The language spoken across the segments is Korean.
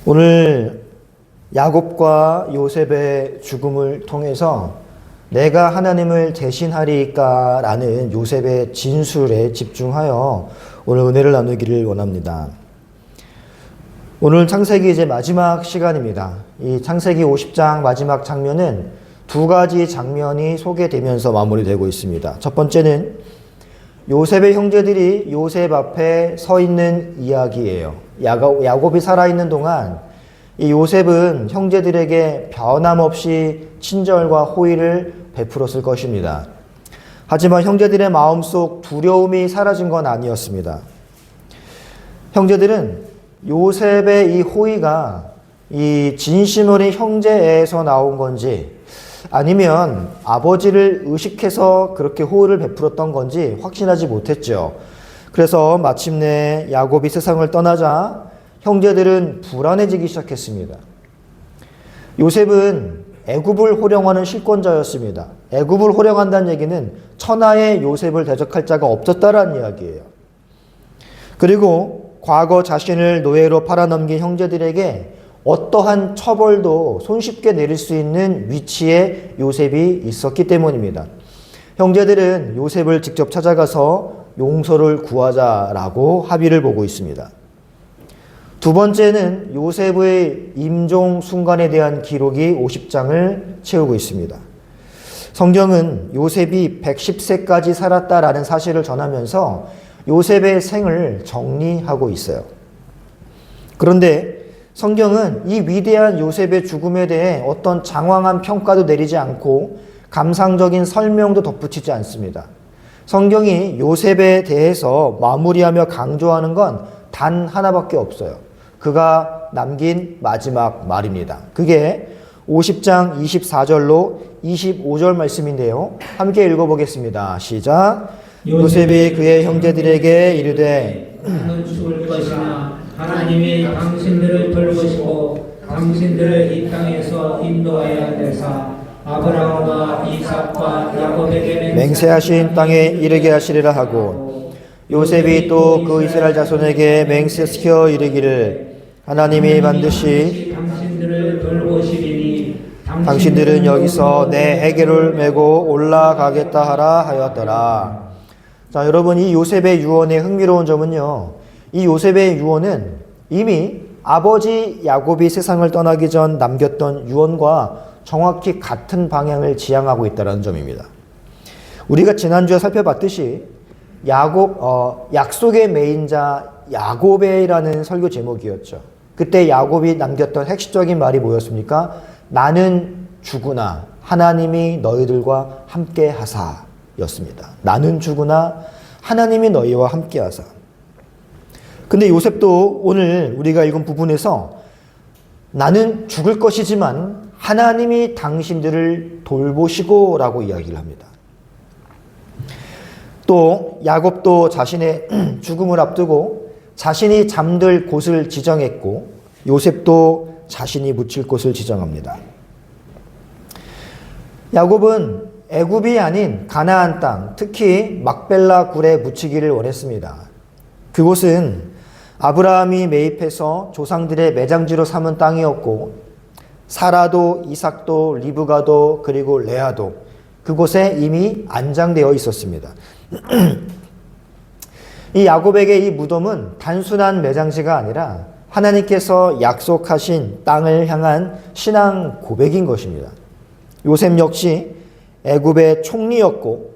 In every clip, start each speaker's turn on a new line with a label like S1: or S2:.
S1: 오늘 야곱과 요셉의 죽음을 통해서 내가 하나님을 대신하리까 라는 요셉의 진술에 집중하여 오늘 은혜를 나누기를 원합니다. 오늘 창세기 이제 마지막 시간입니다. 이 창세기 50장 마지막 장면은 두 가지 장면이 소개되면서 마무리되고 있습니다. 첫 번째는 요셉의 형제들이 요셉 앞에 서 있는 이야기예요. 야곱이 살아있는 동안 이 요셉은 형제들에게 변함없이 친절과 호의를 베풀었을 것입니다. 하지만 형제들의 마음속 두려움이 사라진 건 아니었습니다. 형제들은 요셉의 이 호의가 이 진심 어린 형제애에서 나온 건지 아니면 아버지를 의식해서 그렇게 호의를 베풀었던 건지 확신하지 못했죠. 그래서 마침내 야곱이 세상을 떠나자 형제들은 불안해지기 시작했습니다. 요셉은 애굽을 호령하는 실권자였습니다. 애굽을 호령한다는 얘기는 천하의 요셉을 대적할 자가 없었다라는 이야기예요. 그리고 과거 자신을 노예로 팔아넘긴 형제들에게 어떠한 처벌도 손쉽게 내릴 수 있는 위치에 요셉이 있었기 때문입니다. 형제들은 요셉을 직접 찾아가서 용서를 구하자라고 합의를 보고 있습니다. 두 번째는 요셉의 임종 순간에 대한 기록이 50장을 채우고 있습니다. 성경은 요셉이 110세까지 살았다라는 사실을 전하면서 요셉의 생을 정리하고 있어요. 그런데 성경은 이 위대한 요셉의 죽음에 대해 어떤 장황한 평가도 내리지 않고 감상적인 설명도 덧붙이지 않습니다. 성경이 요셉에 대해서 마무리하며 강조하는 건 단 하나밖에 없어요. 그가 남긴 마지막 말입니다. 그게 50장 24절로 25절 말씀인데요. 함께 읽어보겠습니다. 시작. 요셉이 그의 형제들에게 이르되
S2: 나는 죽을 것이나 하나님이 당신들을 돌보시고 당신들을 이 땅에서 인도하여 내사 아브라함과 이삭과 야곱에게
S1: 맹세하신 땅에 이르게 하시리라 하고 요셉이 또 그 이스라엘 자손에게 맹세시켜 이르기를 하나님이 반드시
S2: 당신들을 돌보시리니
S1: 당신들은 여기서 내 해결을 메고 올라가겠다 하라 하였더라. 자, 여러분, 이 요셉의 유언의 흥미로운 점은요, 이 요셉의 유언은 이미 아버지 야곱이 세상을 떠나기 전 남겼던 유언과 정확히 같은 방향을 지향하고 있다는 점입니다. 우리가 지난주에 살펴봤듯이 약속의 메인자 야곱에라는 설교 제목이었죠. 그때 야곱이 남겼던 핵심적인 말이 뭐였습니까? 나는 죽으나 하나님이 너희들과 함께 하사 였습니다. 나는 죽으나 하나님이 너희와 함께 하사. 근데 요셉도 오늘 우리가 읽은 부분에서 나는 죽을 것이지만 하나님이 당신들을 돌보시고 라고 이야기를 합니다. 또 야곱도 자신의 죽음을 앞두고 자신이 잠들 곳을 지정했고 요셉도 자신이 묻힐 곳을 지정합니다. 야곱은 애굽이 아닌 가나안 땅, 특히 막벨라 굴에 묻히기를 원했습니다. 그곳은 아브라함이 매입해서 조상들의 매장지로 삼은 땅이었고 사라도 이삭도 리브가도 그리고 레아도 그곳에 이미 안장되어 있었습니다. 이 야곱에게 이 무덤은 단순한 매장지가 아니라 하나님께서 약속하신 땅을 향한 신앙 고백인 것입니다. 요셉 역시 애굽의 총리였고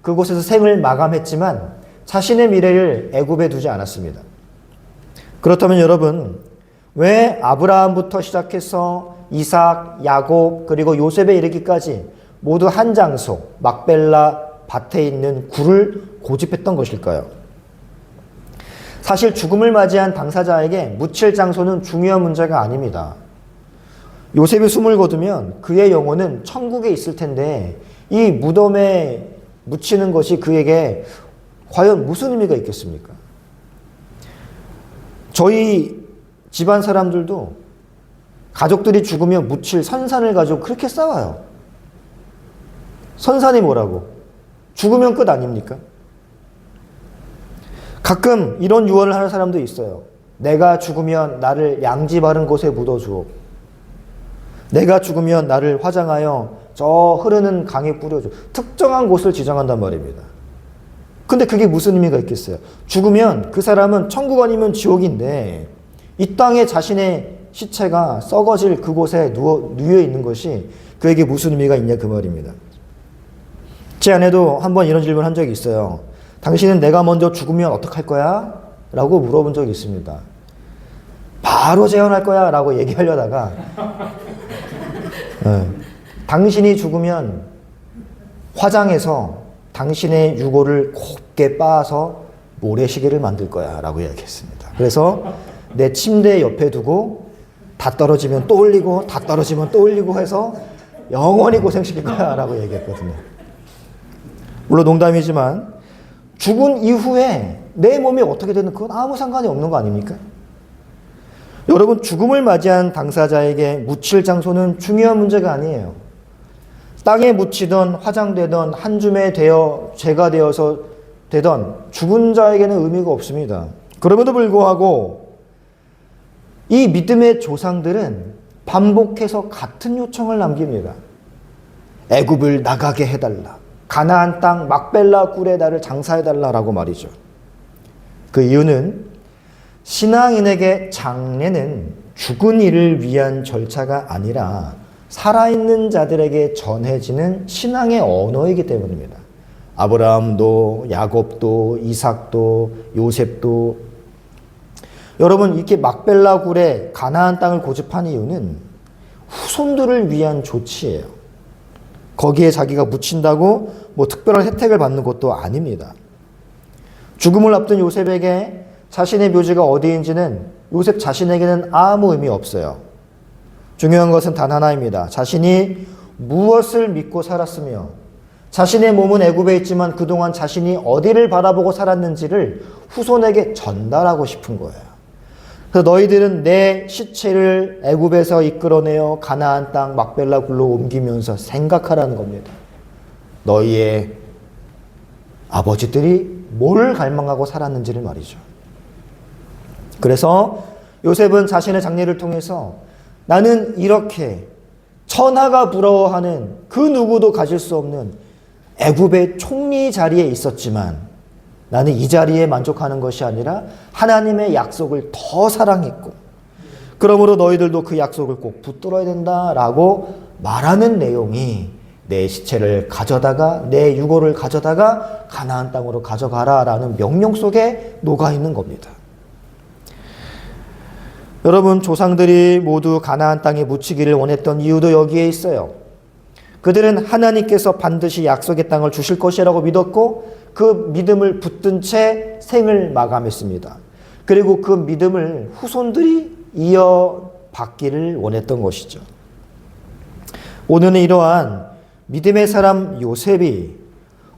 S1: 그곳에서 생을 마감했지만 자신의 미래를 애굽에 두지 않았습니다. 그렇다면 여러분, 왜 아브라함부터 시작해서 이삭, 야곱 그리고 요셉에 이르기까지 모두 한 장소 막벨라 밭에 있는 굴을 고집했던 것일까요? 사실 죽음을 맞이한 당사자에게 묻힐 장소는 중요한 문제가 아닙니다. 요셉이 숨을 거두면 그의 영혼은 천국에 있을 텐데 이 무덤에 묻히는 것이 그에게 과연 무슨 의미가 있겠습니까? 저희 집안 사람들도 가족들이 죽으면 묻힐 선산을 가지고 그렇게 싸워요. 선산이 뭐라고? 죽으면 끝 아닙니까? 가끔 이런 유언을 하는 사람도 있어요. 내가 죽으면 나를 양지 바른 곳에 묻어주오. 내가 죽으면 나를 화장하여 저 흐르는 강에 뿌려줘. 특정한 곳을 지정한단 말입니다. 근데 그게 무슨 의미가 있겠어요? 죽으면 그 사람은 천국 아니면 지옥인데 이 땅에 자신의 시체가 썩어질 그곳에 누워 있는 것이 그에게 무슨 의미가 있냐 그 말입니다. 제 아내도 한번 이런 질문을 한 적이 있어요. 당신은 내가 먼저 죽으면 어떡할 거야? 라고 물어본 적이 있습니다. 바로 재혼할 거야 라고 얘기하려다가 당신이 죽으면 화장해서 당신의 유골을 곱게 빻아서 모래시계를 만들 거야 라고 이야기했습니다. 그래서 내 침대 옆에 두고 다 떨어지면 또 올리고 다 떨어지면 또 올리고 해서 영원히 고생시킬 거야 라고 얘기했거든요. 물론 농담이지만 죽은 이후에 내 몸이 어떻게 되든 그건 아무 상관이 없는 거 아닙니까? 여러분, 죽음을 맞이한 당사자에게 묻힐 장소는 중요한 문제가 아니에요. 땅에 묻히던 화장되던 한 줌에 되어 죄가 되어서 되던 죽은 자에게는 의미가 없습니다. 그럼에도 불구하고 이 믿음의 조상들은 반복해서 같은 요청을 남깁니다. 애굽을 나가게 해달라. 가나안 땅 막벨라 굴에 나를 장사해달라라고 말이죠. 그 이유는 신앙인에게 장례는 죽은 이를 위한 절차가 아니라 살아있는 자들에게 전해지는 신앙의 언어이기 때문입니다. 아브라함도 야곱도 이삭도 요셉도 여러분 이렇게 막벨라 굴에 가나안 땅을 고집한 이유는 후손들을 위한 조치예요. 거기에 자기가 묻힌다고 뭐 특별한 혜택을 받는 것도 아닙니다. 죽음을 앞둔 요셉에게 자신의 묘지가 어디인지는 요셉 자신에게는 아무 의미 없어요. 중요한 것은 단 하나입니다. 자신이 무엇을 믿고 살았으며 자신의 몸은 애굽에 있지만 그동안 자신이 어디를 바라보고 살았는지를 후손에게 전달하고 싶은 거예요. 그래서 너희들은 내 시체를 애굽에서 이끌어내어 가나안 땅 막벨라 굴로 옮기면서 생각하라는 겁니다. 너희의 아버지들이 뭘 갈망하고 살았는지를 말이죠. 그래서 요셉은 자신의 장례를 통해서 나는 이렇게 천하가 부러워하는 그 누구도 가질 수 없는 애굽의 총리 자리에 있었지만 나는 이 자리에 만족하는 것이 아니라 하나님의 약속을 더 사랑했고 그러므로 너희들도 그 약속을 꼭 붙들어야 된다라고 말하는 내용이 내 시체를 가져다가 내 유골을 가져다가 가나안 땅으로 가져가라라는 명령 속에 녹아있는 겁니다. 여러분, 조상들이 모두 가나안 땅에 묻히기를 원했던 이유도 여기에 있어요. 그들은 하나님께서 반드시 약속의 땅을 주실 것이라고 믿었고 그 믿음을 붙든 채 생을 마감했습니다. 그리고 그 믿음을 후손들이 이어받기를 원했던 것이죠. 오늘은 이러한 믿음의 사람 요셉이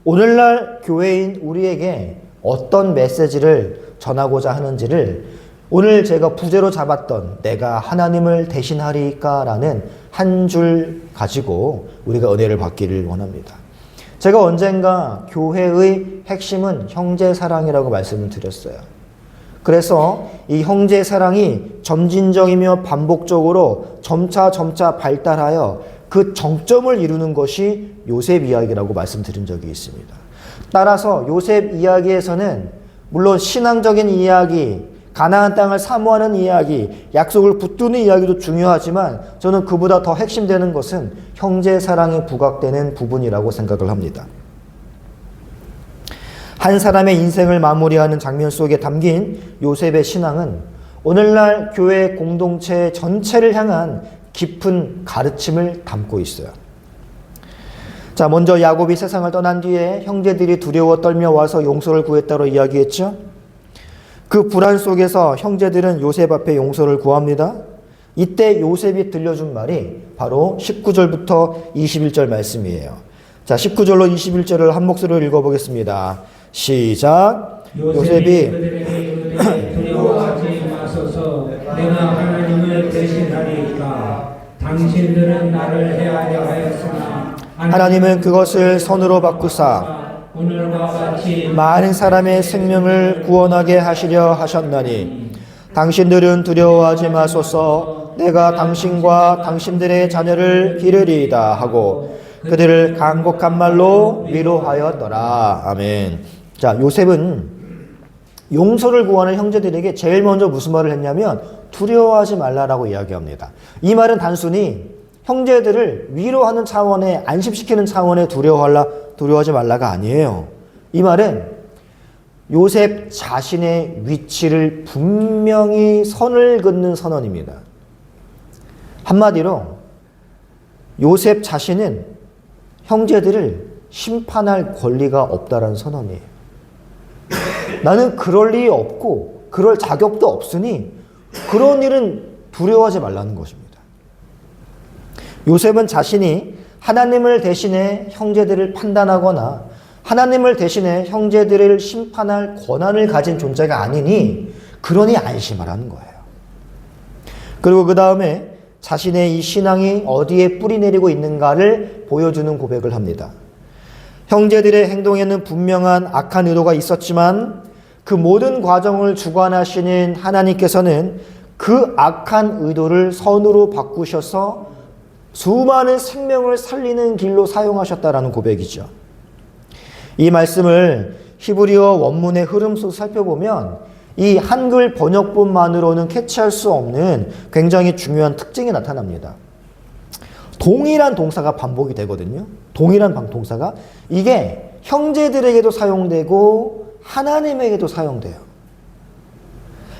S1: 오늘날 교회인 우리에게 어떤 메시지를 전하고자 하는지를 오늘 제가 부제로 잡았던 내가 하나님을 대신하리까라는 한 줄 가지고 우리가 은혜를 받기를 원합니다. 제가 언젠가 교회의 핵심은 형제사랑이라고 말씀을 드렸어요. 그래서 이 형제사랑이 점진적이며 반복적으로 점차 발달하여 그 정점을 이루는 것이 요셉 이야기라고 말씀드린 적이 있습니다. 따라서 요셉 이야기에서는 물론 신앙적인 이야기, 가나안 땅을 사모하는 이야기, 약속을 붙드는 이야기도 중요하지만 저는 그보다 더 핵심되는 것은 형제사랑에 부각되는 부분이라고 생각을 합니다. 한 사람의 인생을 마무리하는 장면 속에 담긴 요셉의 신앙은 오늘날 교회 공동체 전체를 향한 깊은 가르침을 담고 있어요. 자, 먼저 야곱이 세상을 떠난 뒤에 형제들이 두려워 떨며 와서 용서를 구했다고 이야기했죠. 그 불안 속에서 형제들은 요셉 앞에 용서를 구합니다. 이때 요셉이 들려준 말이 바로 19절부터 21절 말씀이에요. 자, 19절로 21절을 한 목소리로 읽어보겠습니다. 시작. 요셉이
S2: 두려워하지 마소서. 내가 하나님을 대신하리이까. 당신들은 나를 해하려 하였으나
S1: 하나님은 그것을 선으로 바꾸사
S2: 오늘과 같이
S1: 많은 사람의 생명을 구원하게 하시려 하셨나니 당신들은 두려워하지 마소서. 내가 당신과 당신들의 자녀를 기르리이다 하고 그들을 간곡한 말로 위로하였더라. 아멘. 자, 요셉은 용서를 구하는 형제들에게 제일 먼저 무슨 말을 했냐면 두려워하지 말라라고 이야기합니다. 이 말은 단순히 형제들을 위로하는 차원에, 안심시키는 차원에 두려워하지 말라가 아니에요. 이 말은 요셉 자신의 위치를 분명히 선을 긋는 선언입니다. 한마디로 요셉 자신은 형제들을 심판할 권리가 없다라는 선언이에요. 나는 그럴 일이 없고 그럴 자격도 없으니 그런 일은 두려워하지 말라는 것입니다. 요셉은 자신이 하나님을 대신해 형제들을 판단하거나 하나님을 대신해 형제들을 심판할 권한을 가진 존재가 아니니 그러니 안심하라는 거예요. 그리고 그 다음에 자신의 이 신앙이 어디에 뿌리 내리고 있는가를 보여주는 고백을 합니다. 형제들의 행동에는 분명한 악한 의도가 있었지만 그 모든 과정을 주관하시는 하나님께서는 그 악한 의도를 선으로 바꾸셔서 수많은 생명을 살리는 길로 사용하셨다라는 고백이죠. 이 말씀을 히브리어 원문의 흐름 속 살펴보면 이 한글 번역본만으로는 캐치할 수 없는 굉장히 중요한 특징이 나타납니다. 동일한 동사가 반복이 되거든요. 동일한 동사가 이게 형제들에게도 사용되고 하나님에게도 사용돼요.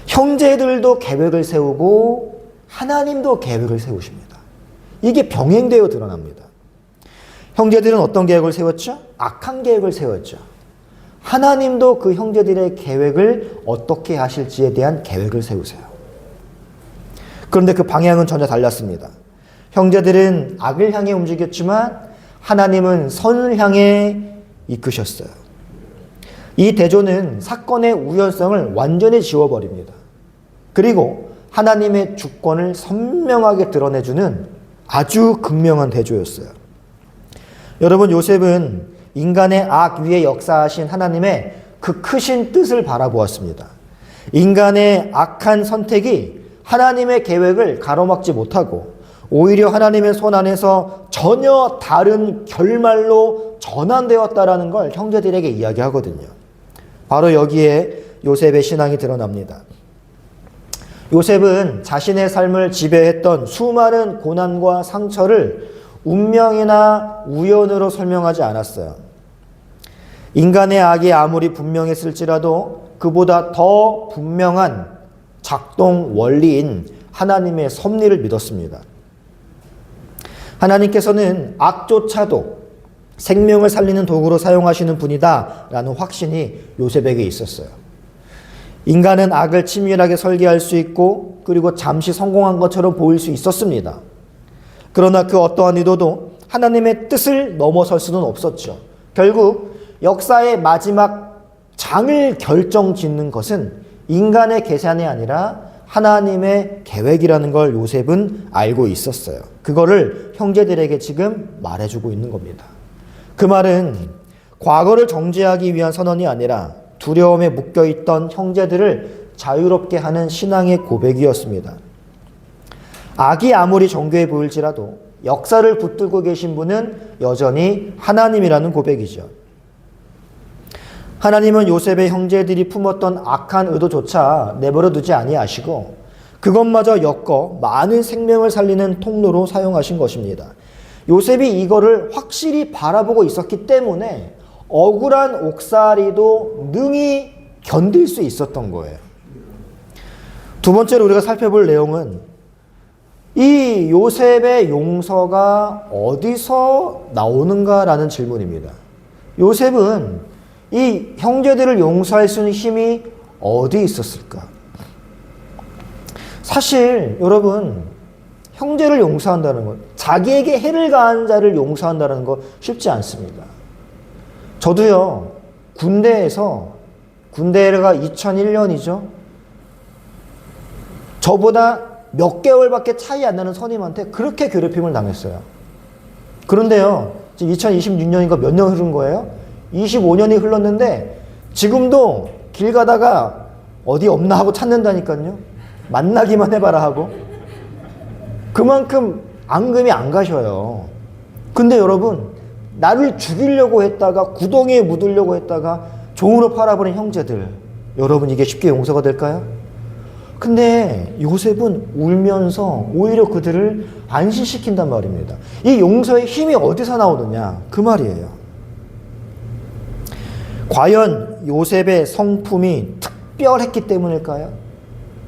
S1: 형제들도 계획을 세우고 하나님도 계획을 세우십니다. 이게 병행되어 드러납니다. 형제들은 어떤 계획을 세웠죠? 악한 계획을 세웠죠. 하나님도 그 형제들의 계획을 어떻게 하실지에 대한 계획을 세우세요. 그런데 그 방향은 전혀 달랐습니다. 형제들은 악을 향해 움직였지만 하나님은 선을 향해 이끄셨어요. 이 대조는 사건의 우연성을 완전히 지워버립니다. 그리고 하나님의 주권을 선명하게 드러내주는 아주 극명한 대조였어요. 여러분, 요셉은 인간의 악 위에 역사하신 하나님의 그 크신 뜻을 바라보았습니다. 인간의 악한 선택이 하나님의 계획을 가로막지 못하고 오히려 하나님의 손 안에서 전혀 다른 결말로 전환되었다라는 걸 형제들에게 이야기하거든요. 바로 여기에 요셉의 신앙이 드러납니다. 요셉은 자신의 삶을 지배했던 수많은 고난과 상처를 운명이나 우연으로 설명하지 않았어요. 인간의 악이 아무리 분명했을지라도 그보다 더 분명한 작동 원리인 하나님의 섭리를 믿었습니다. 하나님께서는 악조차도 생명을 살리는 도구로 사용하시는 분이다 라는 확신이 요셉에게 있었어요. 인간은 악을 치밀하게 설계할 수 있고 그리고 잠시 성공한 것처럼 보일 수 있었습니다. 그러나 그 어떠한 의도도 하나님의 뜻을 넘어설 수는 없었죠. 결국 역사의 마지막 장을 결정짓는 것은 인간의 계산이 아니라 하나님의 계획이라는 걸 요셉은 알고 있었어요. 그거를 형제들에게 지금 말해주고 있는 겁니다. 그 말은 과거를 정죄하기 위한 선언이 아니라 두려움에 묶여있던 형제들을 자유롭게 하는 신앙의 고백이었습니다. 악이 아무리 정교해 보일지라도 역사를 붙들고 계신 분은 여전히 하나님이라는 고백이죠. 하나님은 요셉의 형제들이 품었던 악한 의도조차 내버려 두지 아니하시고 그것마저 엮어 많은 생명을 살리는 통로로 사용하신 것입니다. 요셉이 이거를 확실히 바라보고 있었기 때문에 억울한 옥살이도 능히 견딜 수 있었던 거예요. 두 번째로 우리가 살펴볼 내용은 이 요셉의 용서가 어디서 나오는가라는 질문입니다. 요셉은 이 형제들을 용서할 수 있는 힘이 어디 있었을까? 사실 여러분, 형제를 용서한다는 것, 자기에게 해를 가한 자를 용서한다는 거 쉽지 않습니다. 저도요, 군대가 2001년이죠. 저보다 몇 개월밖에 차이 안 나는 선임한테 그렇게 괴롭힘을 당했어요. 그런데요, 지금 2026년인가 몇 년 흐른 거예요? 25년이 흘렀는데 지금도 길 가다가 어디 없나 하고 찾는다니까요. 만나기만 해봐라 하고 그만큼 앙금이 안 가셔요. 근데 여러분, 나를 죽이려고 했다가 구덩이에 묻으려고 했다가 종으로 팔아버린 형제들, 여러분 이게 쉽게 용서가 될까요? 근데 요셉은 울면서 오히려 그들을 안심시킨단 말입니다. 이 용서의 힘이 어디서 나오느냐? 그 말이에요. 과연 요셉의 성품이 특별했기 때문일까요?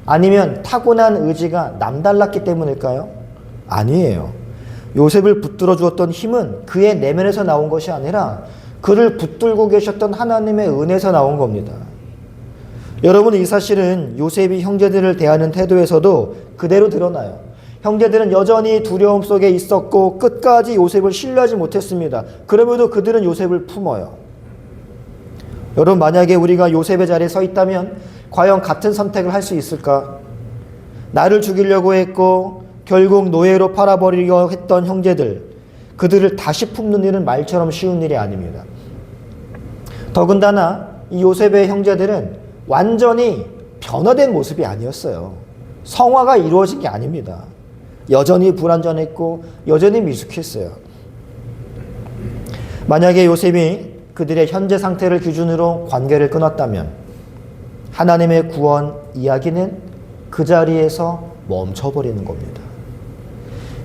S1: 아니면 타고난 의지가 남달랐기 때문일까요? 아니에요. 요셉을 붙들어 주었던 힘은 그의 내면에서 나온 것이 아니라 그를 붙들고 계셨던 하나님의 은혜에서 나온 겁니다. 여러분, 이 사실은 요셉이 형제들을 대하는 태도에서도 그대로 드러나요. 형제들은 여전히 두려움 속에 있었고 끝까지 요셉을 신뢰하지 못했습니다. 그럼에도 그들은 요셉을 품어요. 여러분, 만약에 우리가 요셉의 자리에 서 있다면 과연 같은 선택을 할 수 있을까? 나를 죽이려고 했고 결국 노예로 팔아버리려 했던 형제들, 그들을 다시 품는 일은 말처럼 쉬운 일이 아닙니다. 더군다나 이 요셉의 형제들은 완전히 변화된 모습이 아니었어요. 성화가 이루어진 게 아닙니다. 여전히 불완전했고 여전히 미숙했어요. 만약에 요셉이 그들의 현재 상태를 기준으로 관계를 끊었다면 하나님의 구원 이야기는 그 자리에서 멈춰버리는 겁니다.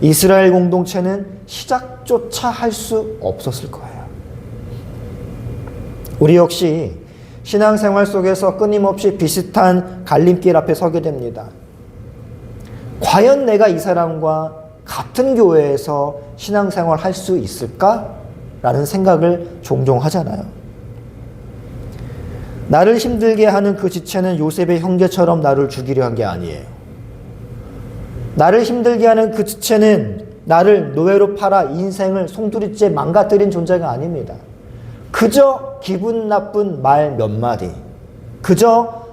S1: 이스라엘 공동체는 시작조차 할 수 없었을 거예요. 우리 역시 신앙생활 속에서 끊임없이 비슷한 갈림길 앞에 서게 됩니다. 과연 내가 이 사람과 같은 교회에서 신앙생활 할 수 있을까? 라는 생각을 종종 하잖아요. 나를 힘들게 하는 그 지체는 요셉의 형제처럼 나를 죽이려 한 게 아니에요. 나를 힘들게 하는 그 지체는 나를 노예로 팔아 인생을 송두리째 망가뜨린 존재가 아닙니다. 그저 기분 나쁜 말 몇 마디, 그저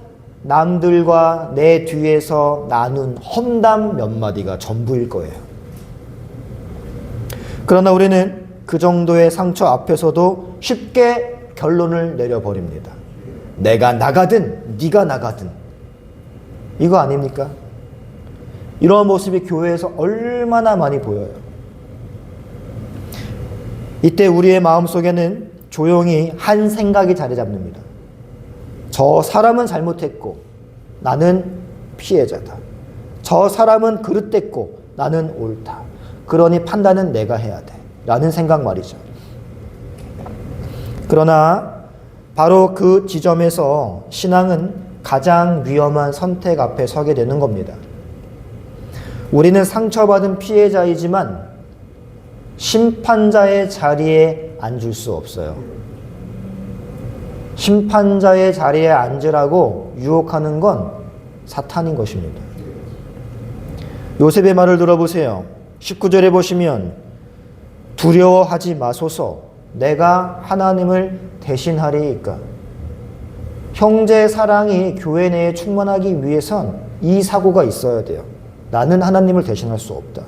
S1: 남들과 내 뒤에서 나눈 험담 몇 마디가 전부일 거예요. 그러나 우리는 그 정도의 상처 앞에서도 쉽게 결론을 내려버립니다. 내가 나가든 네가 나가든, 이거 아닙니까? 이러한 모습이 교회에서 얼마나 많이 보여요. 이때 우리의 마음속에는 조용히 한 생각이 자리 잡습니다. 저 사람은 잘못했고 나는 피해자다. 저 사람은 그릇됐고 나는 옳다. 그러니 판단은 내가 해야 돼. 라는 생각 말이죠. 그러나 바로 그 지점에서 신앙은 가장 위험한 선택 앞에 서게 되는 겁니다. 우리는 상처받은 피해자이지만 심판자의 자리에 앉을 수 없어요. 심판자의 자리에 앉으라고 유혹하는 건 사탄인 것입니다. 요셉의 말을 들어보세요. 19절에 보시면 두려워하지 마소서, 내가 하나님을 대신하리이까. 형제 사랑이 교회 내에 충만하기 위해선 이 사고가 있어야 돼요. 나는 하나님을 대신할 수 없다.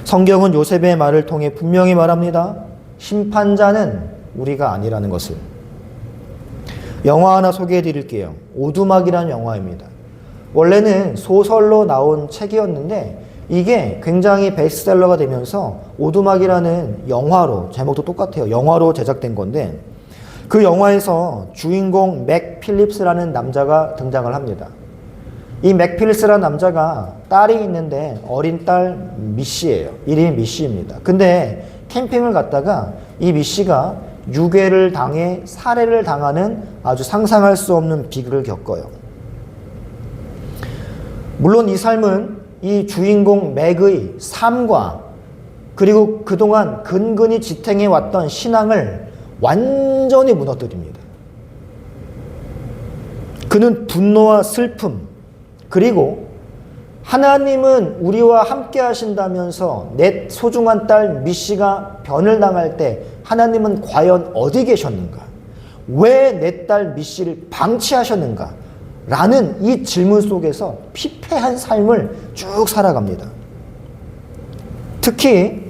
S1: 성경은 요셉의 말을 통해 분명히 말합니다. 심판자는 우리가 아니라는 것을. 영화 하나 소개해 드릴게요. 오두막이라는 영화입니다. 원래는 소설로 나온 책이었는데 이게 굉장히 베스트셀러가 되면서 오두막이라는 영화로, 제목도 똑같아요. 영화로 제작된 건데 그 영화에서 주인공 맥 필립스라는 남자가 등장을 합니다. 이 맥 필립스라는 남자가 딸이 있는데 어린 딸 미씨예요. 이름이 미씨입니다. 근데 캠핑을 갔다가 이 미씨가 유괴를 당해 살해를 당하는 아주 상상할 수 없는 비극을 겪어요. 물론 이 삶은 이 주인공 맥의 삶과 그리고 그동안 근근히 지탱해 왔던 신앙을 완전히 무너뜨립니다. 그는 분노와 슬픔, 그리고 하나님은 우리와 함께 하신다면서 내 소중한 딸 미씨가 변을 당할 때 하나님은 과연 어디 계셨는가? 왜 내 딸 미씨를 방치하셨는가? 라는 이 질문 속에서 피폐한 삶을 쭉 살아갑니다. 특히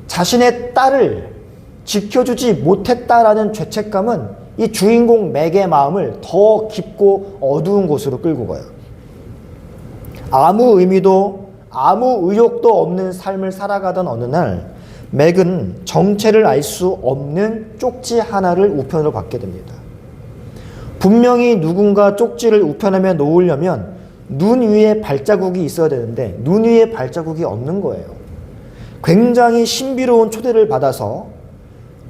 S1: 자신의 딸을 지켜주지 못했다라는 죄책감은 이 주인공 맥의 마음을 더 깊고 어두운 곳으로 끌고 가요. 아무 의미도 아무 의욕도 없는 삶을 살아가던 어느 날 맥은 정체를 알 수 없는 쪽지 하나를 우편으로 받게 됩니다. 분명히 누군가 쪽지를 우편함에 놓으려면 눈 위에 발자국이 있어야 되는데 눈 위에 발자국이 없는 거예요. 굉장히 신비로운 초대를 받아서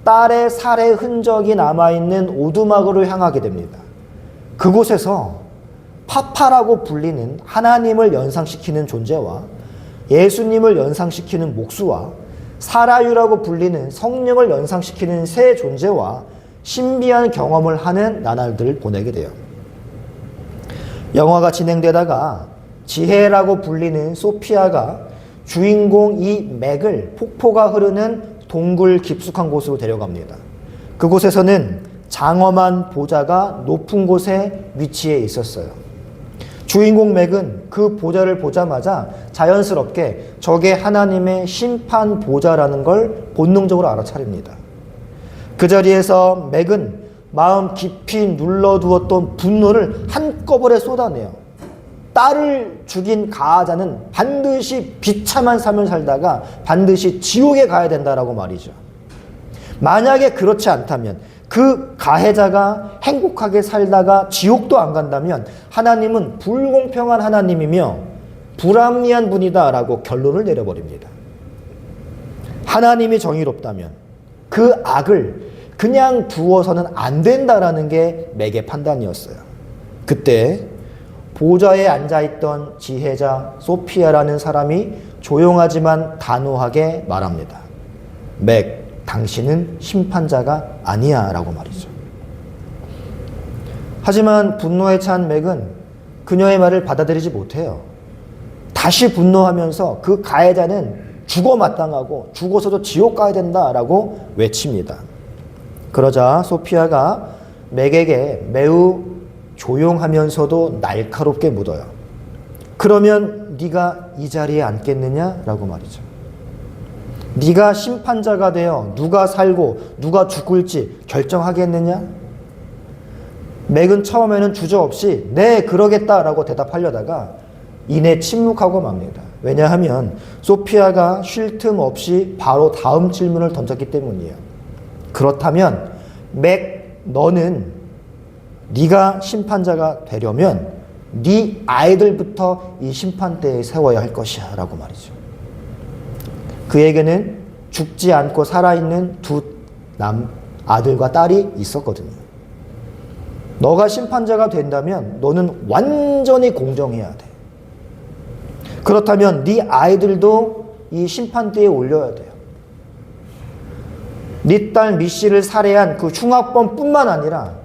S1: 딸의 살해 흔적이 남아있는 오두막으로 향하게 됩니다. 그곳에서 파파라고 불리는 하나님을 연상시키는 존재와 예수님을 연상시키는 목수와 사라유라고 불리는 성령을 연상시키는 세 존재와 신비한 경험을 하는 나날들을 보내게 돼요. 영화가 진행되다가 지혜라고 불리는 소피아가 주인공 이 맥을 폭포가 흐르는 동굴 깊숙한 곳으로 데려갑니다. 그곳에서는 장엄한 보좌가 높은 곳에 위치해 있었어요. 주인공 맥은 그 보좌를 보자마자 자연스럽게 저게 하나님의 심판 보좌라는 걸 본능적으로 알아차립니다. 그 자리에서 맥은 마음 깊이 눌러두었던 분노를 한꺼번에 쏟아내요. 딸을 죽인 가하자는 반드시 비참한 삶을 살다가 반드시 지옥에 가야 된다라고 말이죠. 만약에 그렇지 않다면 그 가해자가 행복하게 살다가 지옥도 안 간다면 하나님은 불공평한 하나님이며 불합리한 분이다라고 결론을 내려버립니다. 하나님이 정의롭다면 그 악을 그냥 두어서는 안 된다라는 게 맥의 판단이었어요. 그때 보좌에 앉아있던 지혜자 소피아라는 사람이 조용하지만 단호하게 말합니다. 맥, 당신은 심판자가 아니야 라고 말이죠. 하지만 분노에 찬 맥은 그녀의 말을 받아들이지 못해요. 다시 분노하면서 그 가해자는 죽어 마땅하고 죽어서도 지옥 가야 된다라고 외칩니다. 그러자 소피아가 맥에게 매우 조용하면서도 날카롭게 묻어요. 그러면 네가 이 자리에 앉겠느냐라고 말이죠. 네가 심판자가 되어 누가 살고 누가 죽을지 결정하겠느냐? 맥은 처음에는 주저없이 네 그러겠다라고 대답하려다가 이내 침묵하고 맙니다. 왜냐하면 소피아가 쉴 틈 없이 바로 다음 질문을 던졌기 때문이에요. 그렇다면 맥 너는 네가 심판자가 되려면 네 아이들부터 이 심판대에 세워야 할 것이야 라고 말이죠. 그에게는 죽지 않고 살아있는 두 아들과 딸이 있었거든요. 너가 심판자가 된다면 너는 완전히 공정해야 돼. 그렇다면 네 아이들도 이 심판대에 올려야 돼요. 네 딸 미씨를 살해한 그 흉악범뿐만 아니라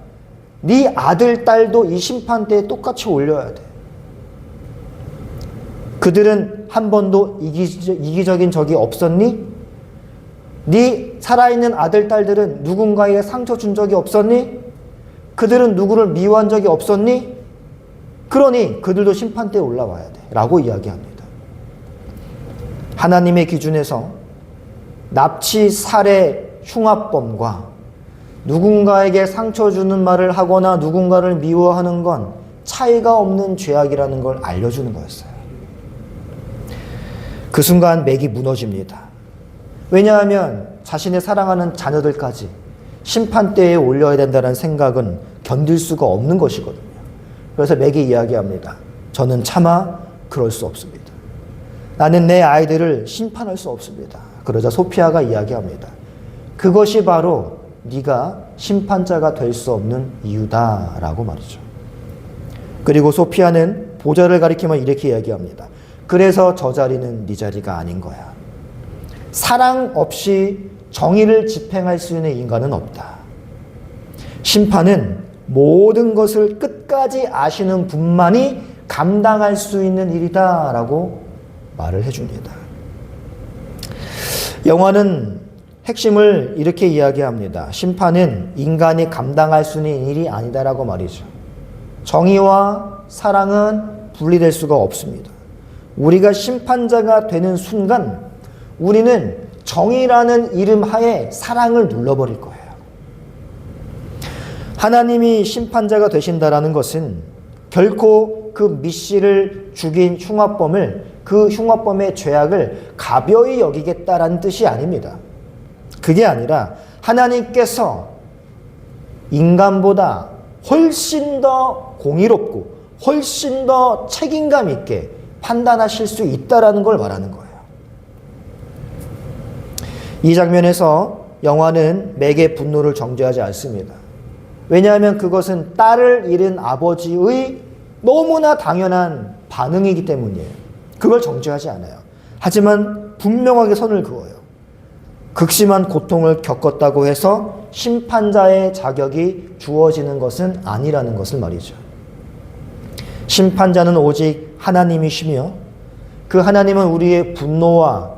S1: 네 아들, 딸도 이 심판대에 똑같이 올려야 돼. 그들은 한 번도 이기적인 적이 없었니? 네 살아있는 아들, 딸들은 누군가에게 상처 준 적이 없었니? 그들은 누구를 미워한 적이 없었니? 그러니 그들도 심판대에 올라와야 돼 라고 이야기합니다. 하나님의 기준에서 납치, 살해, 흉악범과 누군가에게 상처 주는 말을 하거나 누군가를 미워하는 건 차이가 없는 죄악이라는 걸 알려주는 거였어요. 그 순간 맥이 무너집니다. 왜냐하면 자신의 사랑하는 자녀들까지 심판대에 올려야 된다는 생각은 견딜 수가 없는 것이거든요. 그래서 맥이 이야기합니다. 저는 차마 그럴 수 없습니다. 나는 내 아이들을 심판할 수 없습니다. 그러자 소피아가 이야기합니다. 그것이 바로 네가 심판자가 될 수 없는 이유다라고 말이죠. 그리고 소피아는 보좌를 가리키며 이렇게 이야기합니다. 그래서 저 자리는 네 자리가 아닌 거야. 사랑 없이 정의를 집행할 수 있는 인간은 없다. 심판은 모든 것을 끝까지 아시는 분만이 감당할 수 있는 일이다 라고 말을 해줍니다. 영화는 핵심을 이렇게 이야기합니다. 심판은 인간이 감당할 수 있는 일이 아니다라고 말이죠. 정의와 사랑은 분리될 수가 없습니다. 우리가 심판자가 되는 순간 우리는 정의라는 이름 하에 사랑을 눌러버릴 거예요. 하나님이 심판자가 되신다라는 것은 결코 그 미씨를 죽인 흉악범을, 그 흉악범의 죄악을 가벼이 여기겠다라는 뜻이 아닙니다. 그게 아니라 하나님께서 인간보다 훨씬 더 공의롭고 훨씬 더 책임감 있게 판단하실 수 있다라는 걸 말하는 거예요. 이 장면에서 영화는 맥의 분노를 정죄하지 않습니다. 왜냐하면 그것은 딸을 잃은 아버지의 너무나 당연한 반응이기 때문이에요. 그걸 정죄하지 않아요. 하지만 분명하게 선을 그어요. 극심한 고통을 겪었다고 해서 심판자의 자격이 주어지는 것은 아니라는 것을 말이죠. 심판자는 오직 하나님이시며 그 하나님은 우리의 분노와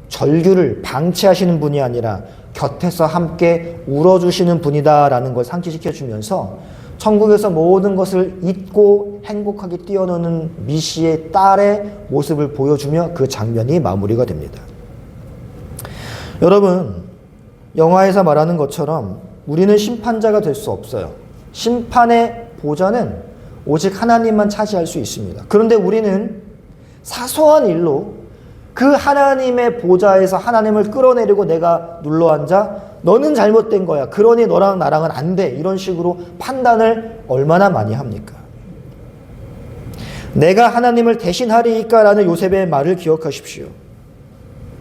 S1: 절규를 방치하시는 분이 아니라 곁에서 함께 울어주시는 분이다라는 걸 상기시켜주면서 천국에서 모든 것을 잊고 행복하게 뛰어노는 미씨의 딸의 모습을 보여주며 그 장면이 마무리가 됩니다. 여러분, 영화에서 말하는 것처럼 우리는 심판자가 될 수 없어요. 심판의 보좌는 오직 하나님만 차지할 수 있습니다. 그런데 우리는 사소한 일로 그 하나님의 보좌에서 하나님을 끌어내리고 내가 눌러앉아 너는 잘못된 거야. 그러니 너랑 나랑은 안 돼. 이런 식으로 판단을 얼마나 많이 합니까? 내가 하나님을 대신하리이까 라는 요셉의 말을 기억하십시오.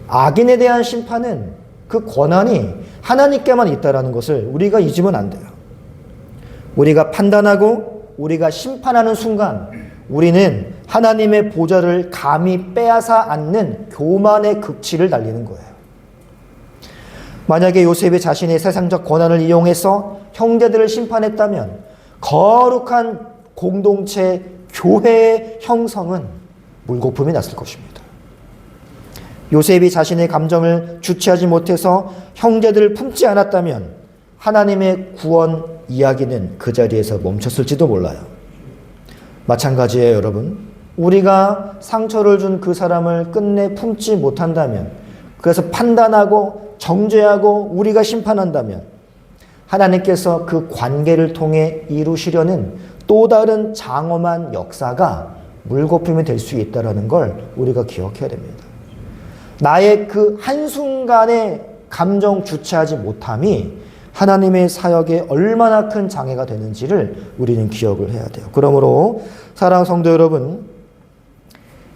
S1: 악인에 대한 심판은 그 권한이 하나님께만 있다는 것을 우리가 잊으면 안 돼요. 우리가 판단하고 우리가 심판하는 순간 우리는 하나님의 보좌를 감히 빼앗아 앉는 교만의 극치를 달리는 거예요. 만약에 요셉이 자신의 세상적 권한을 이용해서 형제들을 심판했다면 거룩한 공동체 교회의 형성은 물거품이 났을 것입니다. 요셉이 자신의 감정을 주체하지 못해서 형제들을 품지 않았다면 하나님의 구원 이야기는 그 자리에서 멈췄을지도 몰라요. 마찬가지예요, 여러분. 우리가 상처를 준 그 사람을 끝내 품지 못한다면, 그래서 판단하고 정죄하고 우리가 심판한다면 하나님께서 그 관계를 통해 이루시려는 또 다른 장엄한 역사가 물거품이 될 수 있다는 걸 우리가 기억해야 됩니다. 나의 그 한순간의 감정 주체하지 못함이 하나님의 사역에 얼마나 큰 장애가 되는지를 우리는 기억을 해야 돼요. 그러므로 사랑하는 성도 여러분,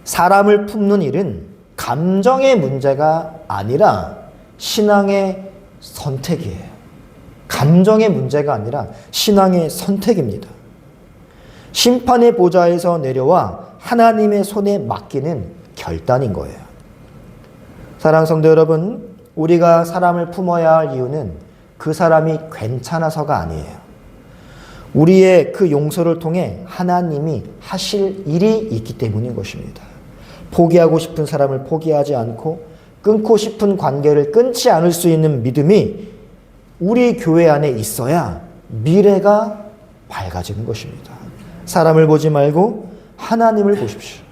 S1: 사람을 품는 일은 감정의 문제가 아니라 신앙의 선택이에요. 감정의 문제가 아니라 신앙의 선택입니다. 심판의 보좌에서 내려와 하나님의 손에 맡기는 결단인 거예요. 사랑하는 성도 여러분, 우리가 사람을 품어야 할 이유는 그 사람이 괜찮아서가 아니에요. 우리의 그 용서를 통해 하나님이 하실 일이 있기 때문인 것입니다. 포기하고 싶은 사람을 포기하지 않고 끊고 싶은 관계를 끊지 않을 수 있는 믿음이 우리 교회 안에 있어야 미래가 밝아지는 것입니다. 사람을 보지 말고 하나님을 보십시오.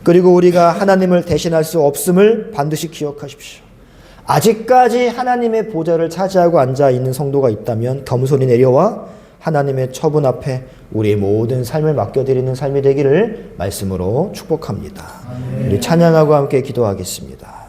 S1: 그리고 우리가 하나님을 대신할 수 없음을 반드시 기억하십시오. 아직까지 하나님의 보좌를 차지하고 앉아있는 성도가 있다면 겸손히 내려와 하나님의 처분 앞에 우리의 모든 삶을 맡겨드리는 삶이 되기를 말씀으로 축복합니다. 우리 찬양하고 함께 기도하겠습니다.